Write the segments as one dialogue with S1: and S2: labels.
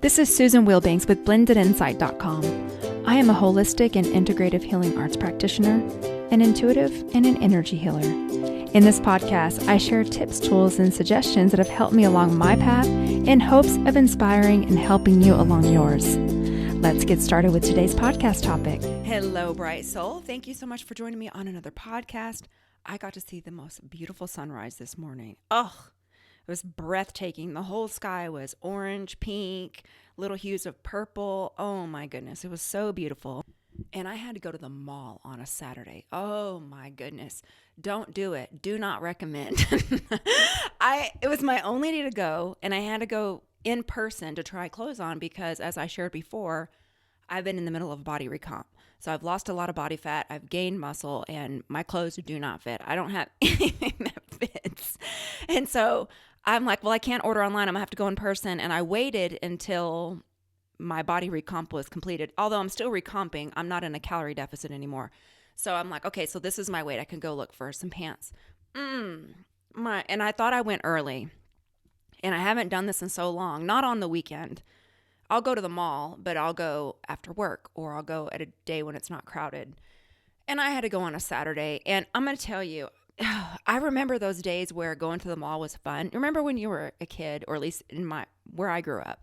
S1: This is Susan Wilbanks with blendedinsight.com. I am a holistic and integrative healing arts practitioner, an intuitive, and an energy healer. In this podcast, I share tips, tools, and suggestions that have helped me along my path in hopes of inspiring and helping you along yours. Let's get started with today's podcast topic.
S2: Hello, bright soul. Thank you so much for joining me on another podcast. I got to see the most beautiful sunrise this morning. It was breathtaking. The whole sky was orange, pink, little hues of purple. Oh my goodness. It was so beautiful. And I had to go to the mall on a Saturday. Oh my goodness. Don't do it. Do not recommend. It was my only day to go, and I had to go in person to try clothes on because, as I shared before, I've been in the middle of body recomp. So I've lost a lot of body fat, I've gained muscle, and my clothes do not fit. I don't have anything that fits. And so I'm like, well, I can't order online. I'm gonna have to go in person. And I waited until my body recomp was completed. Although I'm still recomping, I'm not in a calorie deficit anymore. So I'm like, okay, so this is my weight. I can go look for some pants. And I thought I went early. And I haven't done this in so long, not on the weekend. I'll go to the mall, but I'll go after work or I'll go at a day when it's not crowded. And I had to go on a Saturday. And I'm going to tell you, I remember those days where going to the mall was fun. Remember when you were a kid, or at least in where I grew up?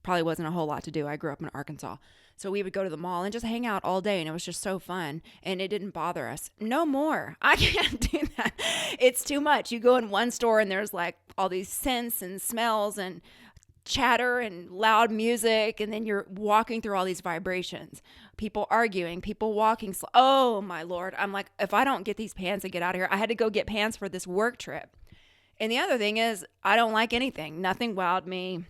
S2: Probably wasn't a whole lot to do. I grew up in Arkansas. So we would go to the mall and just hang out all day, and it was just so fun, and it didn't bother us. No more. I can't do that. It's too much. You go in one store and there's like all these scents and smells and chatter and loud music, and then you're walking through all these vibrations, people arguing, people walking slow. Oh my Lord. I'm like, if I don't get these pants and get out of here. I had to go get pants for this work trip. And the other thing is, I don't like anything. Nothing wowed me.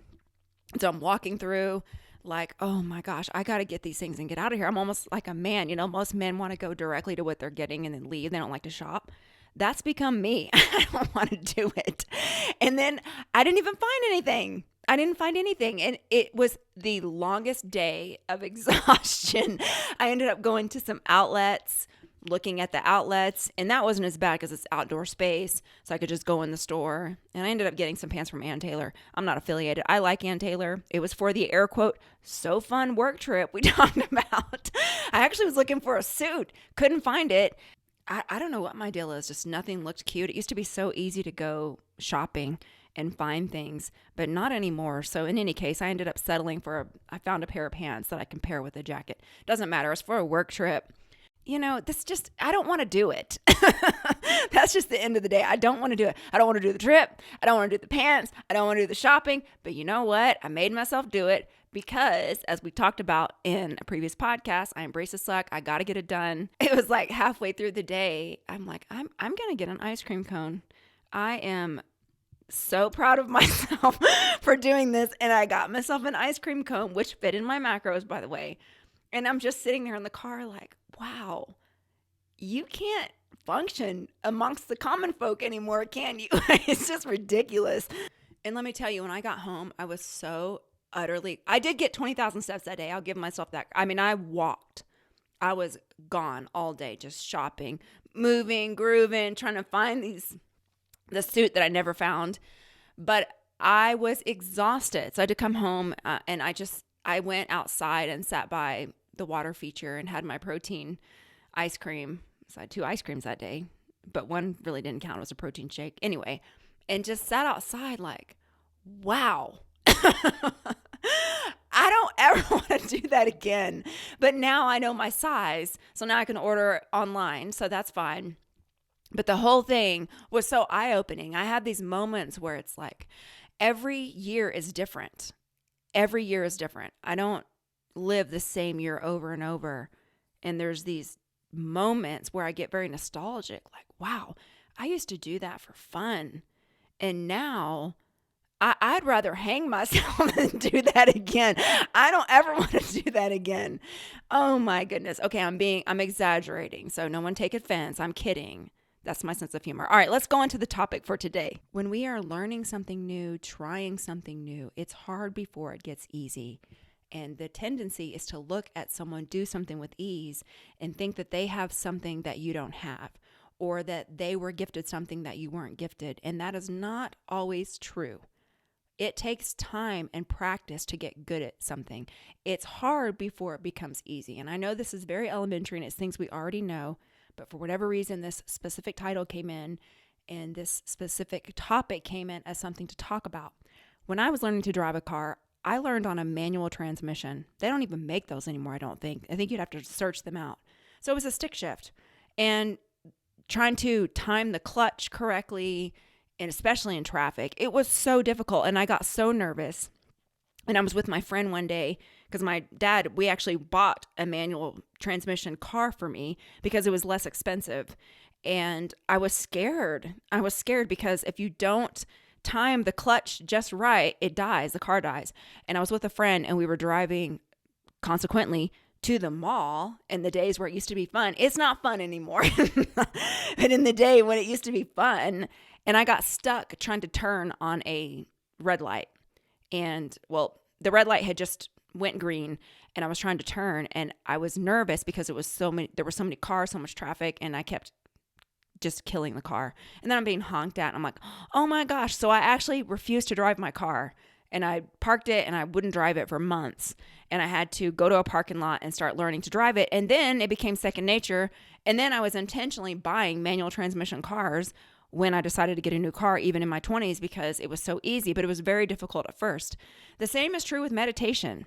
S2: So I'm walking through like, oh my gosh, I got to get these things and get out of here. I'm almost like a man. You know, most men want to go directly to what they're getting and then leave. They don't like to shop. That's become me. I don't want to do it. And then I didn't even find anything. And it was the longest day of exhaustion. I ended up going to some outlets, looking at the outlets, and that wasn't as bad because it's outdoor space, so I could just go in the store. And I ended up getting some pants from Ann Taylor. I'm not affiliated. I like Ann Taylor. It was for the air quote, so fun work trip we talked about. I actually was looking for a suit. Couldn't find it. I don't know what my deal is. Just nothing looked cute. It used to be so easy to go shopping and find things, but not anymore. So in any case, I ended up settling I found a pair of pants that I can pair with a jacket. Doesn't matter. It's for a work trip. You know, I don't want to do it. That's just the end of the day. I don't want to do it. I don't want to do the trip. I don't want to do the pants. I don't want to do the shopping. But you know what? I made myself do it because, as we talked about in a previous podcast, I embrace the slack. I got to get it done. It was like halfway through the day. I'm like, I'm going to get an ice cream cone. I am so proud of myself for doing this. And I got myself an ice cream cone, which fit in my macros, by the way. And I'm just sitting there in the car like, wow, you can't function amongst the common folk anymore, can you? It's just ridiculous. And let me tell you, when I got home, I was so I did get 20,000 steps that day. I'll give myself that. I mean, I walked. I was gone all day, just shopping, moving, grooving, trying to find the suit that I never found. But I was exhausted. So I had to come home and I went outside and sat by the water feature and had my protein ice cream. So I had 2 ice creams that day, but one really didn't count. It was a protein shake. Anyway, and just sat outside like, wow. I don't ever want to do that again. But now I know my size, so now I can order online, so that's fine. But the whole thing was so eye-opening. I had these moments where it's like every year is different. Every year is different. I don't live the same year over and over. And there's these moments where I get very nostalgic, like, wow, I used to do that for fun. And now I'd rather hang myself than do that again. I don't ever want to do that again. Oh my goodness. Okay, I'm exaggerating. So no one take offense. I'm kidding. That's my sense of humor. All right, let's go on to the topic for today. When we are learning something new, trying something new, it's hard before it gets easy. And the tendency is to look at someone do something with ease and think that they have something that you don't have, or that they were gifted something that you weren't gifted. And that is not always true. It takes time and practice to get good at something. It's hard before it becomes easy. And I know this is very elementary and it's things we already know, but for whatever reason, this specific title came in and this specific topic came in as something to talk about. When I was learning to drive a car, I learned on a manual transmission. They don't even make those anymore, I don't think. I think you'd have to search them out. So it was a stick shift. And trying to time the clutch correctly, and especially in traffic, it was so difficult. And I got so nervous. And I was with my friend one day because my dad, we actually bought a manual transmission car for me because it was less expensive. And I was scared. I was scared because if you don't time the clutch just right, it dies, the car dies. And I was with a friend and we were driving consequently to the mall in the days where it used to be fun. It's not fun anymore. But in the day when it used to be fun, and I got stuck trying to turn on a red light. And well, the red light had just went green and I was trying to turn and I was nervous because there were so many cars, so much traffic, and I kept just killing the car. And then I'm being honked at and I'm like, oh my gosh. So I actually refused to drive my car. And I parked it and I wouldn't drive it for months. And I had to go to a parking lot and start learning to drive it. And then it became second nature. And then I was intentionally buying manual transmission cars when I decided to get a new car, even in my 20s, because it was so easy, but it was very difficult at first. The same is true with meditation.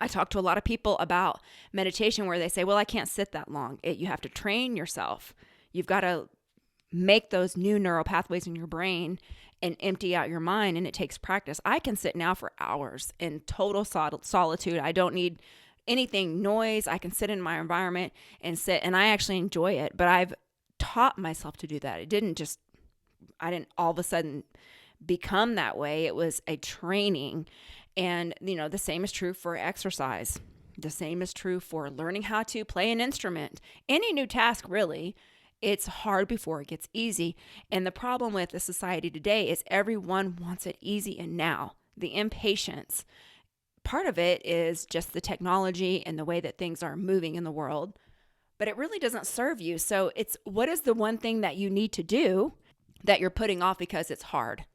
S2: I talk to a lot of people about meditation where they say, well, I can't sit that long. You have to train yourself. You've got to make those new neural pathways in your brain and empty out your mind, and it takes practice. I can sit now for hours in total solitude. I don't need anything, noise. I can sit in my environment and sit, and I actually enjoy it. But I've taught myself to do that. I didn't all of a sudden become that way. It was a training. And, the same is true for exercise. The same is true for learning how to play an instrument. Any new task, really. It's hard before it gets easy. And the problem with the society today is everyone wants it easy and now. The impatience. Part of it is just the technology and the way that things are moving in the world. But it really doesn't serve you. So it's what is the one thing that you need to do that you're putting off because it's hard?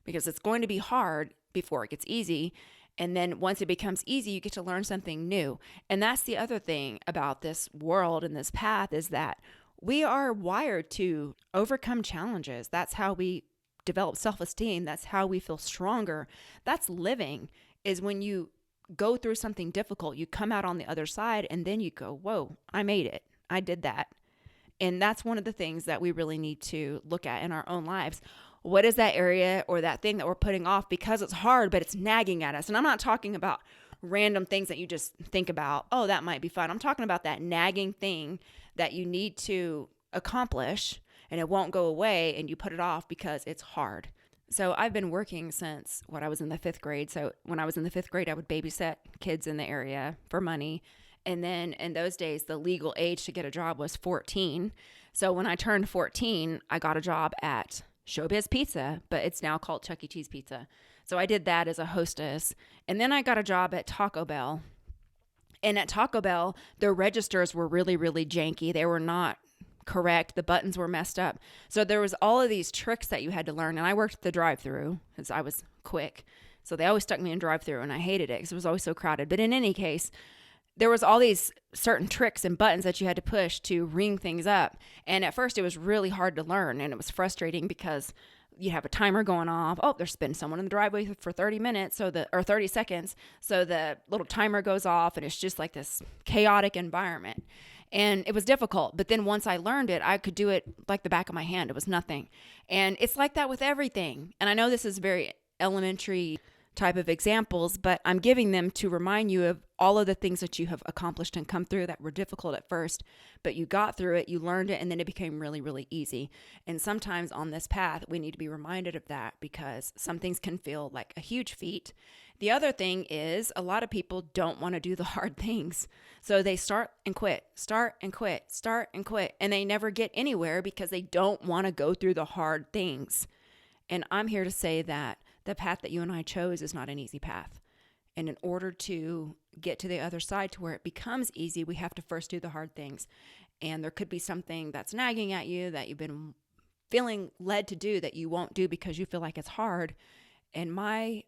S2: Because it's going to be hard before it gets easy. And then once it becomes easy, you get to learn something new. And that's the other thing about this world and this path is that we are wired to overcome challenges. That's how we develop self-esteem. That's how we feel stronger. That's living, is when you go through something difficult, you come out on the other side, and then you go, whoa, I made it. I did that. And that's one of the things that we really need to look at in our own lives. What is that area or that thing that we're putting off because it's hard, but it's nagging at us? And I'm not talking about random things that you just think about, oh, that might be fun. I'm talking about that nagging thing that you need to accomplish and it won't go away and you put it off because it's hard. So I've been working since when I was in the 5th grade. So when I was in the 5th grade, I would babysit kids in the area for money. And then in those days, the legal age to get a job was 14. So when I turned 14, I got a job at Showbiz Pizza, but it's now called Chuck E. Cheese Pizza. So I did that as a hostess. And then I got a job at Taco Bell. And at Taco Bell, their registers were really, really janky. They were not correct. The buttons were messed up. So there was all of these tricks that you had to learn. And I worked the drive-thru because I was quick. So they always stuck me in drive-thru and I hated it because it was always so crowded. But in any case, there was all these certain tricks and buttons that you had to push to ring things up. And at first it was really hard to learn and it was frustrating because you have a timer going off. Oh, there's been someone in the driveway for 30 minutes, or 30 seconds. So the little timer goes off and it's just like this chaotic environment. And it was difficult. But then once I learned it, I could do it like the back of my hand. It was nothing. And it's like that with everything. And I know this is very elementary type of examples, but I'm giving them to remind you of all of the things that you have accomplished and come through that were difficult at first, but you got through it, you learned it, and then it became really, really easy. And sometimes on this path, we need to be reminded of that because some things can feel like a huge feat. The other thing is a lot of people don't want to do the hard things. So they start and quit, start and quit, start and quit, and they never get anywhere because they don't want to go through the hard things. And I'm here to say that the path that you and I chose is not an easy path. And in order to get to the other side to where it becomes easy, we have to first do the hard things. And there could be something that's nagging at you that you've been feeling led to do that you won't do because you feel like it's hard. And my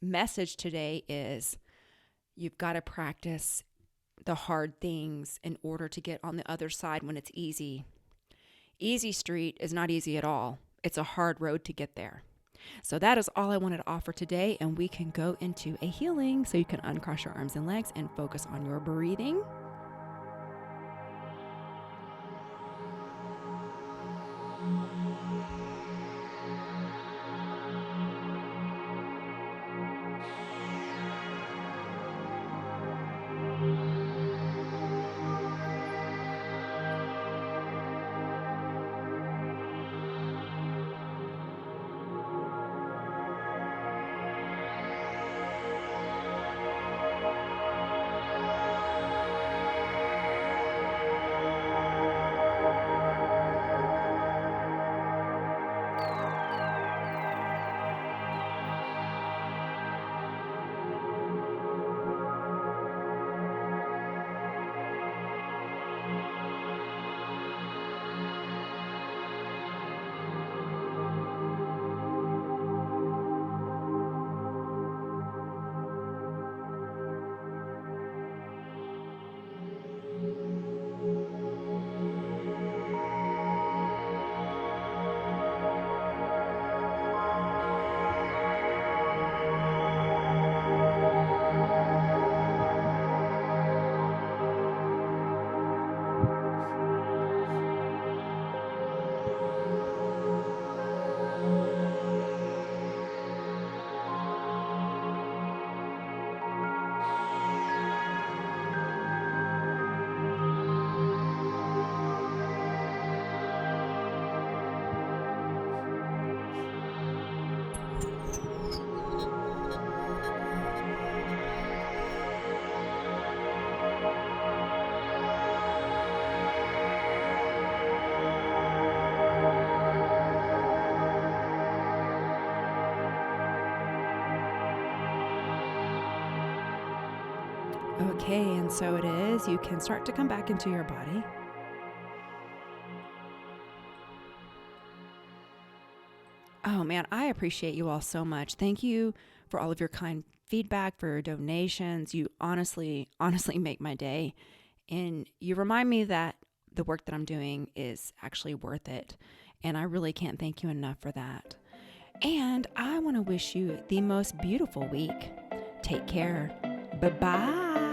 S2: message today is you've got to practice the hard things in order to get on the other side when it's easy. Easy street is not easy at all. It's a hard road to get there. So that is all I wanted to offer today, and we can go into a healing so you can uncross your arms and legs and focus on your breathing. Okay, and so it is. You can start to come back into your body. Oh man, I appreciate you all so much. Thank you for all of your kind feedback, for your donations. You honestly make my day. And you remind me that the work that I'm doing is actually worth it. And I really can't thank you enough for that. And I want to wish you the most beautiful week. Take care. Bye-bye.